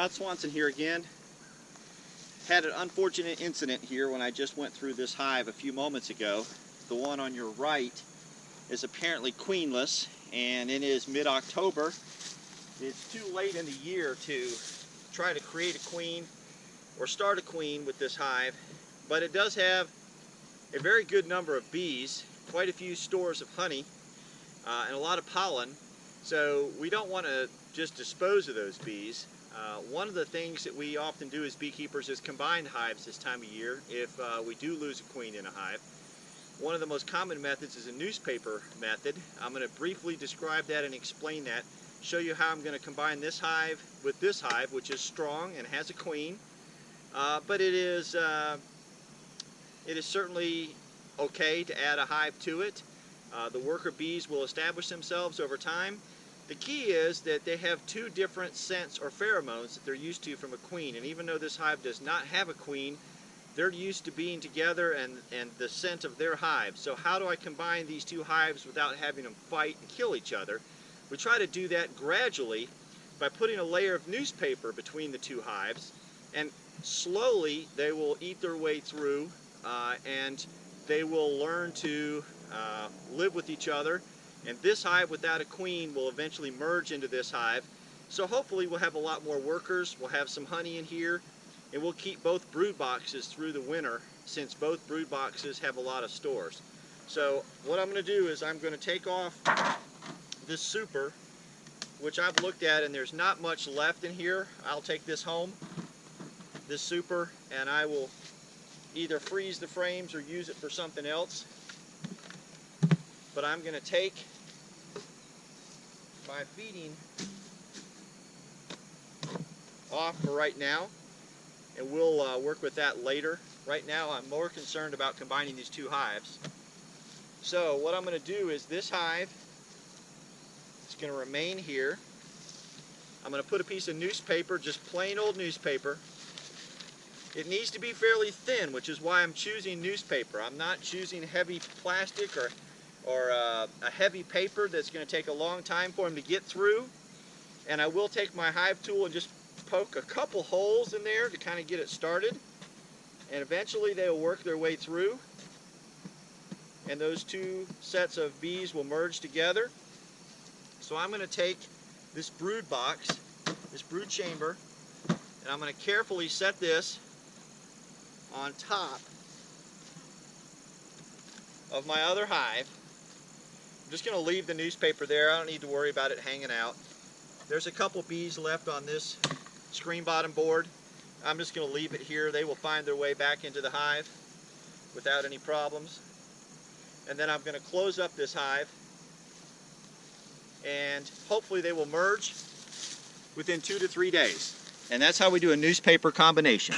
Todd Swanson here again. Had an unfortunate incident here when I just went through this hive a few moments ago. The one on your right is apparently queenless, and it is mid-October. It's too late in the year to try to create a queen or start a queen with this hive, but it does have a very good number of bees, quite a few stores of honey, and a lot of pollen. So we don't want to just dispose of those bees. One of the things that we often do as beekeepers is combine hives this time of year if we do lose a queen in a hive. One of the most common methods is a newspaper method. I'm going to briefly describe that and explain that, show you how I'm going to combine this hive with this hive, which is strong and has a queen, but it is certainly okay to add a hive to it. The worker bees will establish themselves over time. The key is that they have two different scents or pheromones that they're used to from a queen, and even though this hive does not have a queen, they're used to being together and the scent of their hive. So how do I combine these two hives without having them fight and kill each other? We try to do that gradually by putting a layer of newspaper between the two hives, and slowly they will eat their way through and they will learn to live with each other. And this hive without a queen will eventually merge into this hive. So hopefully we'll have a lot more workers, we'll have some honey in here, and we'll keep both brood boxes through the winter since both brood boxes have a lot of stores. So what I'm going to do is I'm going to take off this super, which I've looked at and there's not much left in here. I'll take this home, this super, and I will either freeze the frames or use it for something else. But I'm going to take my feeding off for right now, and we'll work with that later. Right now I'm more concerned about combining these two hives. So what I'm going to do is this hive is going to remain here. I'm going to put a piece of newspaper, just plain old newspaper. It needs to be fairly thin, which is why I'm choosing newspaper. I'm not choosing heavy plastic or a heavy paper that's going to take a long time for them to get through. And I will take my hive tool and just poke a couple holes in there to kind of get it started, and eventually they will work their way through and those two sets of bees will merge together. So I'm going to take this brood box, this brood chamber, and I'm going to carefully set this on top of my other hive. I'm just going to leave the newspaper there. I don't need to worry about it hanging out. There's a couple bees left on this screen bottom board. I'm just going to leave it here. They will find their way back into the hive without any problems. And then I'm going to close up this hive, and hopefully they will merge within 2 to 3 days. And that's how we do a newspaper combination.